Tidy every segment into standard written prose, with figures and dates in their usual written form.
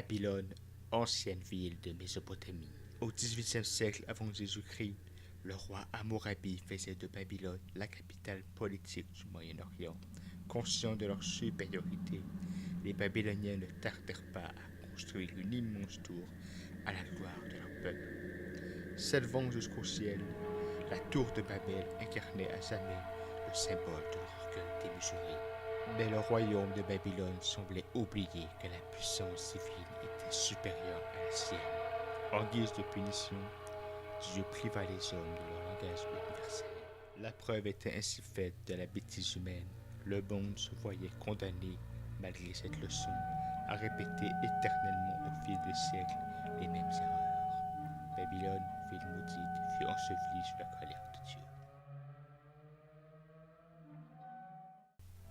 Babylone, ancienne ville de Mésopotamie. Au XVIIIe siècle avant Jésus-Christ, le roi Hammurabi faisait de Babylone la capitale politique du Moyen-Orient. Conscients de leur supériorité, les Babyloniens ne tardèrent pas à construire une immense tour à la gloire de leur peuple. S'élevant jusqu'au ciel, la tour de Babel incarnait à jamais le symbole de leur orgueil démesuré. Mais le royaume de Babylone semblait oublier que la puissance divine était supérieure à la sienne. En guise de punition, Dieu priva les hommes de leur langage universel. La preuve était ainsi faite de la bêtise humaine. Le monde se voyait condamné, malgré cette leçon, à répéter éternellement au fil des siècles les mêmes erreurs. Babylone, ville maudite, fut ensevelie sous la colère de Dieu.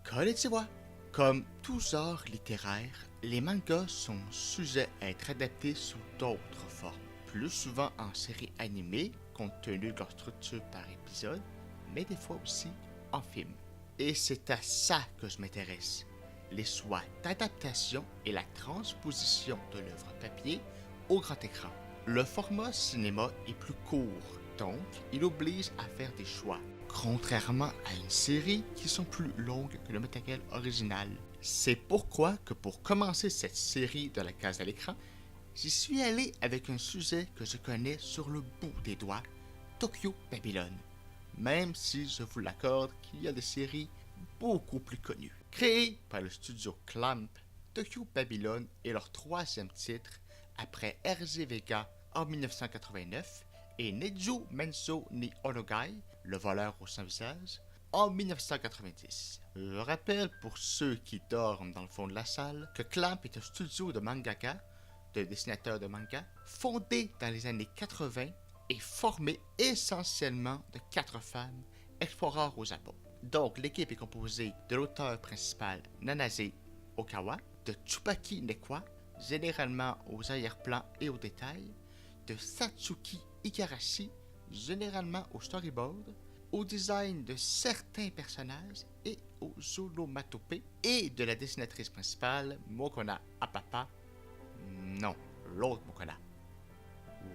Konnichiwa! Comme tout genre littéraire, les mangas sont sujets à être adaptés sous d'autres formes, plus souvent en séries animées, compte tenu de leur structure par épisode, mais des fois aussi en film. Et c'est à ça que je m'intéresse, les choix d'adaptation et la transposition de l'œuvre papier au grand écran. Le format cinéma est plus court, donc il oblige à faire des choix, contrairement à une série qui sont plus longues que le matériel original. C'est pourquoi que pour commencer cette série de la case à l'écran, j'y suis allé avec un sujet que je connais sur le bout des doigts, Tokyo Babylone, même si je vous l'accorde qu'il y a des séries beaucoup plus connues. Créé par le studio Clamp, Tokyo Babylone est leur troisième titre après RZ Vega en 1989 et Neju Menso ni Onogai, le voleur au sans-visage, en 1990. Je rappelle pour ceux qui dorment dans le fond de la salle que Clamp est un studio de mangaka, de dessinateurs de manga, fondé dans les années 80 et formé essentiellement de 4 femmes exploreurs au Japon. Donc l'équipe est composée de l'auteur principal Nanase Okawa, de Tsubaki Nekwa, généralement aux arrière-plans et aux détails, de Satsuki Igarashi, généralement au storyboard, au design de certains personnages et aux onomatopées, et de la dessinatrice principale Mokona Apapa. Non, l'autre Mokona.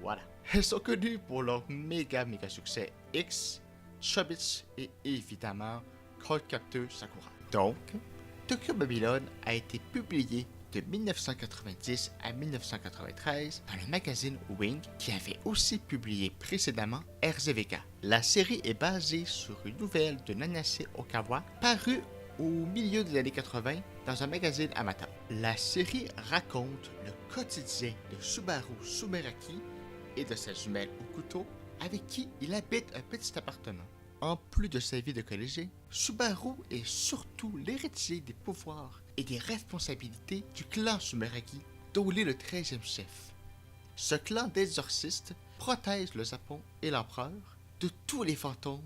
Voilà. Elles sont connues pour leur méga succès X, Chobits et évidemment Cardcaptor Sakura. Donc, Tokyo Babylone a été publié de 1990 à 1993 dans le magazine Wing qui avait aussi publié précédemment RZVK. La série est basée sur une nouvelle de Nanase Okawa parue au milieu des années 80 dans un magazine amateur. La série raconte le quotidien de Subaru Sumeraki et de sa jumelle Okuto avec qui il habite un petit appartement. En plus de sa vie de collégien, Subaru est surtout l'héritier des pouvoirs et des responsabilités du clan Sumeragi, dont il est le 13e chef. Ce clan d'exorcistes protège le Japon et l'empereur de tous les fantômes,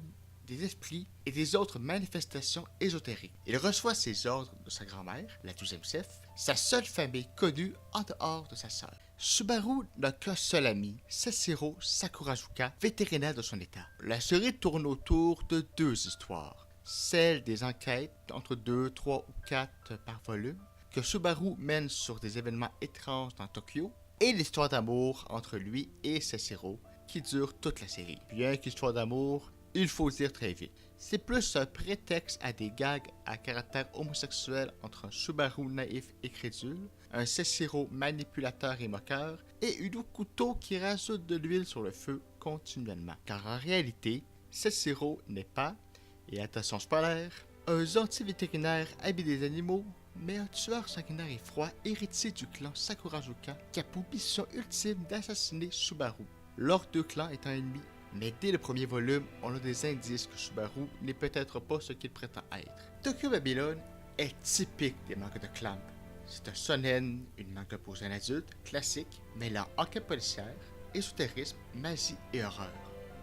des esprits et des autres manifestations ésotériques. Il reçoit ses ordres de sa grand-mère, la 12e chef, sa seule famille connue en dehors de sa sœur. Subaru n'a qu'un seul ami, Sessiro Sakurazuka, vétérinaire de son état. La série tourne autour de 2 histoires. Celle des enquêtes, entre 2, 3 ou 4 par volume, que Subaru mène sur des événements étranges dans Tokyo, et l'histoire d'amour entre lui et Sessiro, qui dure toute la série. Bien qu'histoire d'amour, il faut dire très vite. C'est plus un prétexte à des gags à caractère homosexuel entre un Subaru naïf et crédule, un Sessiro manipulateur et moqueur, et une Okuto qui rajoute de l'huile sur le feu continuellement. Car en réalité, Sessiro n'est pas, et attention spoiler, un gentil vétérinaire habillé des animaux, mais un tueur sanguinaire et froid héritier du clan Sakurazuka qui a pour mission ultime d'assassiner Subaru. Leurs deux clans étant ennemis, mais dès le premier volume, on a des indices que Subaru n'est peut-être pas ce qu'il prétend être. Tokyo Babylone est typique des mangas de Clamp. C'est un shonen, une manga pour jeunes adultes, classique, mêlant enquête policière, ésotérisme, magie et horreur,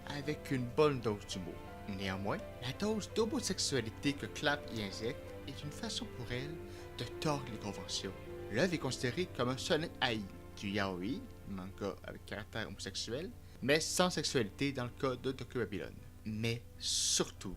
avec une bonne dose d'humour. Néanmoins, la dose d'homosexualité que Clamp y injecte est une façon pour elle de tordre les conventions. L'œuvre est considérée comme un shonen ai, du yaoi, manga avec caractère homosexuel, mais sans sexualité dans le cas de Tokyo Babylone. Mais surtout,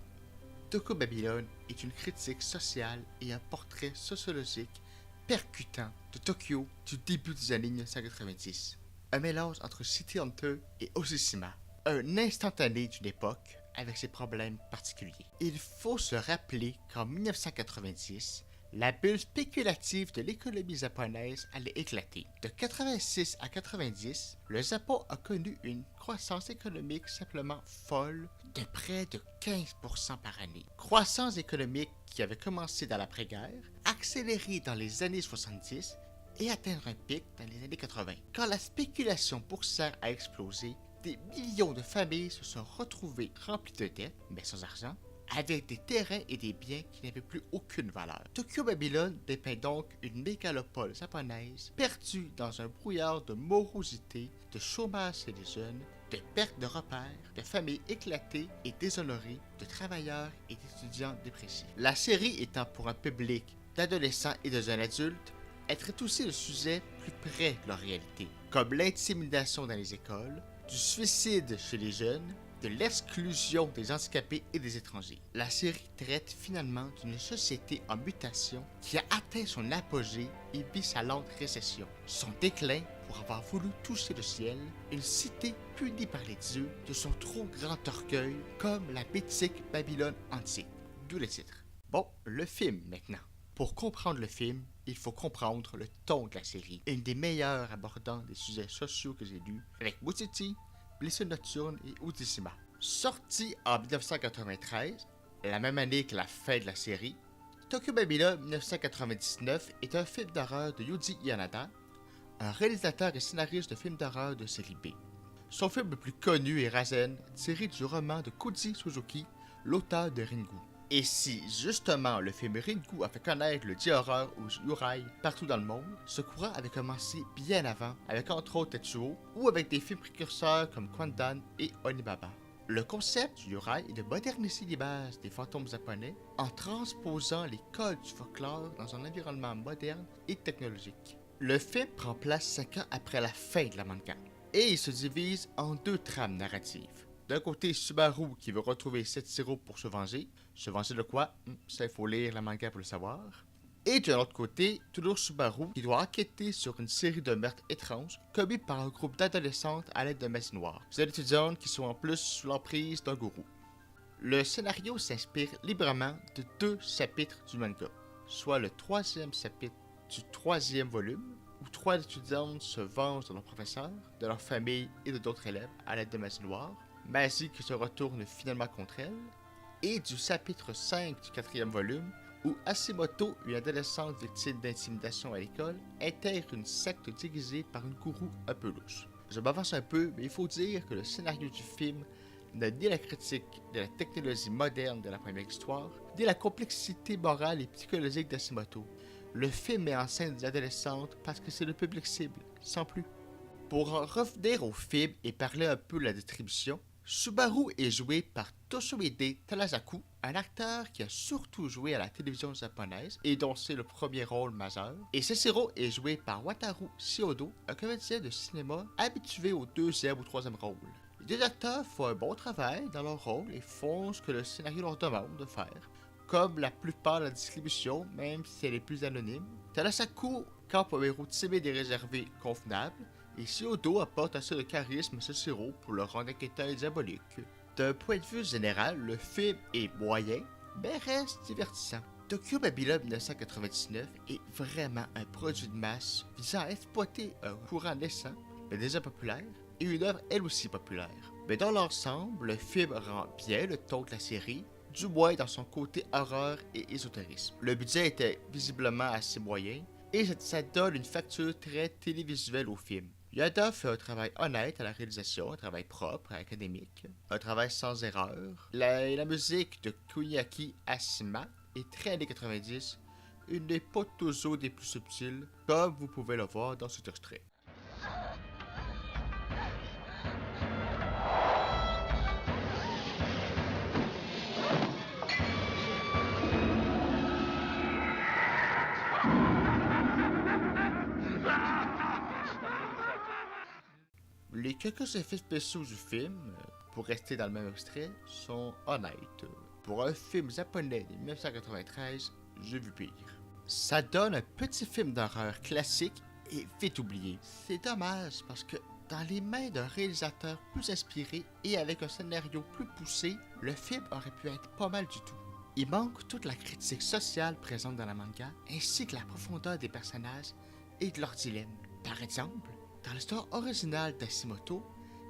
Tokyo Babylone est une critique sociale et un portrait sociologique percutant de Tokyo du début des années 1990. Un mélange entre City Hunter et Osishima. Un instantané d'une époque avec ses problèmes particuliers. Il faut se rappeler qu'en 1990, la bulle spéculative de l'économie japonaise allait éclater. De 86 à 90, le Japon a connu une croissance économique simplement folle de près de 15% par année. Croissance économique qui avait commencé dans l'après-guerre, accélérée dans les années 70 et atteindre un pic dans les années 80. Quand la spéculation boursière a explosé, des millions de familles se sont retrouvées remplies de dettes, mais sans argent, avec des terrains et des biens qui n'avaient plus aucune valeur. Tokyo Babylone dépeint donc une mégalopole japonaise perdue dans un brouillard de morosité, de chômage chez les jeunes, de perte de repères, de familles éclatées et déshonorées, de travailleurs et d'étudiants dépressifs. La série étant pour un public d'adolescents et de jeunes adultes, elle traite aussi de sujets plus près de leur réalité, comme l'intimidation dans les écoles, du suicide chez les jeunes, de l'exclusion des handicapés et des étrangers. La série traite finalement d'une société en mutation qui a atteint son apogée et vit sa lente récession. Son déclin pour avoir voulu toucher le ciel, une cité punie par les dieux de son trop grand orgueil comme la mythique Babylone antique. D'où le titre. Bon, le film maintenant. Pour comprendre le film, il faut comprendre le ton de la série. Une des meilleures abordant des sujets sociaux que j'ai lus, avec Bouchetti, Blessure nocturne et Osishima. Sorti en 1993, la même année que la fin de la série, Tokyo Babylone 1999 est un film d'horreur de Yuji Yanada, un réalisateur et scénariste de films d'horreur de série B. Son film le plus connu est Razen, tiré du roman de Koji Suzuki, l'auteur de Ringu. Et si, justement, le film Ringu a fait connaître le horreur aux Yurai partout dans le monde, ce courant avait commencé bien avant, avec entre autres Tetsuo, ou avec des films précurseurs comme Kwandan et Onibaba. Le concept du Yurai est de moderniser les bases des fantômes japonais en transposant les codes du folklore dans un environnement moderne et technologique. Le film prend place 5 ans après la fin de la manga, et il se divise en deux trames narratives. D'un côté, Subaru qui veut retrouver Setsuro pour se venger. Se venger de quoi? Ça, il faut lire la manga pour le savoir. Et de l'autre côté, toujours Subaru qui doit enquêter sur une série de meurtres étranges commis par un groupe d'adolescentes à l'aide de magie noire. Ces étudiantes qui sont en plus sous l'emprise d'un gourou. Le scénario s'inspire librement de 2 chapitres du manga, soit le 3e chapitre du 3e volume, où 3 étudiantes se vengent de leurs professeurs, de leur famille et de d'autres élèves à l'aide de magie noire, magie qui se retourne finalement contre elles, et du chapitre 5 du 4e volume, où Hashimoto, une adolescente victime d'intimidation à l'école, intègre une secte dirigée par une gourou un peu louche. Je m'avance un peu, mais il faut dire que le scénario du film n'a ni la critique de la technologie moderne de la première histoire, ni la complexité morale et psychologique d'Hashimoto. Le film met en scène des adolescentes parce que c'est le public cible, sans plus. Pour en revenir au film et parler un peu de la distribution, Subaru est joué par Toshohide Terasaku, un acteur qui a surtout joué à la télévision japonaise et dont c'est le premier rôle majeur. Et Setsuro est joué par Wataru Shiodo, un comédien de cinéma habitué au 2e ou 3e rôle. Les deux acteurs font un bon travail dans leur rôle et font ce que le scénario leur demande de faire, comme la plupart de la distribution, même si elle est plus anonyme. Terasaku campe un héros timide et réservé convenable, et Shiodo apporte assez de charisme à Setsuro pour le rendre inquiétant et diabolique. D'un point de vue général, le film est moyen, mais reste divertissant. Tokyo Babylone 1999 est vraiment un produit de masse visant à exploiter un courant naissant, mais déjà populaire, et une œuvre elle aussi populaire. Mais dans l'ensemble, le film rend bien le ton de la série, du moins dans son côté horreur et ésotérisme. Le budget était visiblement assez moyen, et ça donne une facture très télévisuelle au film. Yada fait un travail honnête à la réalisation, un travail propre, académique, un travail sans erreur. La musique de Kuniaki Asima est très années 90, une des pas toujours des plus subtiles, comme vous pouvez le voir dans cet extrait. Les quelques effets spéciaux du film, pour rester dans le même extrait, sont honnêtes. Pour un film japonais de 1993, j'ai vu pire. Ça donne un petit film d'horreur classique et vite oublié. C'est dommage parce que dans les mains d'un réalisateur plus inspiré et avec un scénario plus poussé, le film aurait pu être pas mal du tout. Il manque toute la critique sociale présente dans la manga, ainsi que la profondeur des personnages et de leurs dilemmes. Par exemple, dans l'histoire originale d'Hashimoto,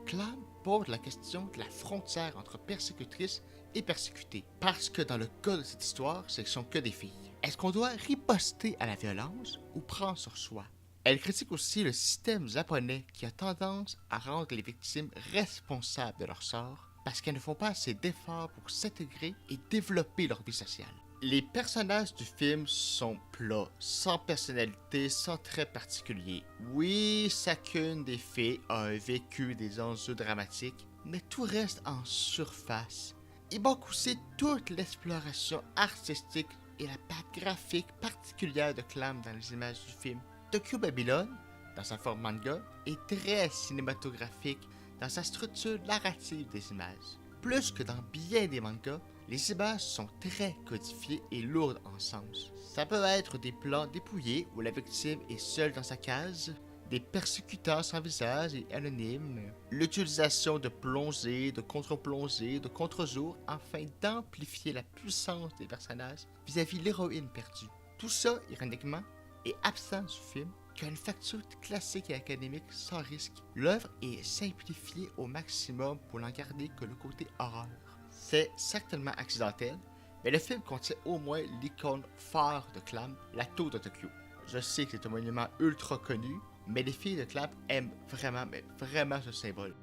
Clam pose la question de la frontière entre persécutrice et persécutée, parce que dans le cas de cette histoire, ce ne sont que des filles. Est-ce qu'on doit riposter à la violence ou prendre sur soi? Elle critique aussi le système japonais qui a tendance à rendre les victimes responsables de leur sort parce qu'elles ne font pas assez d'efforts pour s'intégrer et développer leur vie sociale. Les personnages du film sont plats, sans personnalité, sans trait particulier. Oui, chacune des filles a vécu des enjeux dramatiques, mais tout reste en surface. Il manque aussi toute l'exploration artistique et la patte graphique particulière de Clam dans les images du film. Tokyo Babylon, dans sa forme manga, est très cinématographique dans sa structure narrative des images. Plus que dans bien des mangas, les images sont très codifiées et lourdes en sens. Ça peut être des plans dépouillés où la victime est seule dans sa case, des persécutants sans visage et anonymes, l'utilisation de plongées, de contre-plongées, de contre-jour afin d'amplifier la puissance des personnages vis-à-vis l'héroïne perdue. Tout ça, ironiquement, est absent du film, qui a une facture classique et académique sans risque. L'œuvre est simplifiée au maximum pour n'en garder que le côté horreur. C'est certainement accidentel, mais le film contient au moins l'icône phare de Clam, la tour de Tokyo. Je sais que c'est un monument ultra connu, mais les filles de Clam aiment vraiment, mais vraiment ce symbole.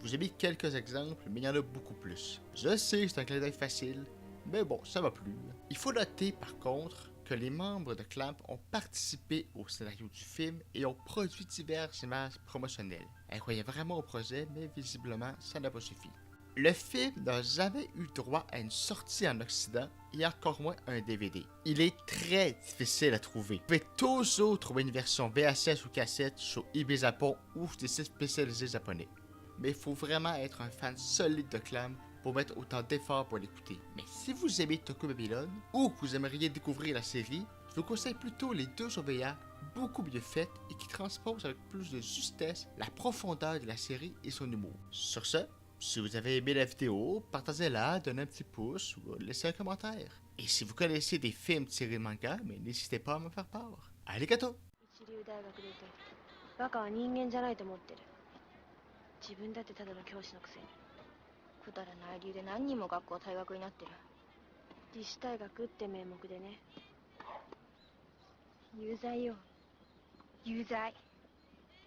Je vous ai mis quelques exemples, mais il y en a beaucoup plus. Je sais que c'est un clin d'œil facile, mais bon, ça m'a plu. Il faut noter par contre que les membres de Clamp ont participé au scénario du film et ont produit diverses images promotionnelles. Elles croyaient vraiment au projet, mais visiblement, ça n'a pas suffi. Le film n'a jamais eu droit à une sortie en Occident et encore moins un DVD. Il est très difficile à trouver. Vous pouvez toujours trouver une version VHS ou cassette sur eBay Japon ou des sites spécialisés japonais. Mais il faut vraiment être un fan solide de Clam pour mettre autant d'efforts pour l'écouter. Mais si vous aimez Tokyo Babylon ou que vous aimeriez découvrir la série, je vous conseille plutôt les deux OVA beaucoup mieux faites et qui transposent avec plus de justesse la profondeur de la série et son humour. Sur ce, si vous avez aimé la vidéo, partagez-la, donnez un petit pouce ou laissez un commentaire. Et si vous connaissez des films tirés de manga, mais n'hésitez pas à me faire part. Arigato! 一流大学出てバカは人間じゃないと思ってる。自分だってただの教師のくせにくだらない理由で何人も学校退学になってる。自主退学って名目でね。有罪よ。有罪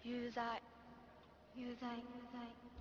有罪有罪有罪。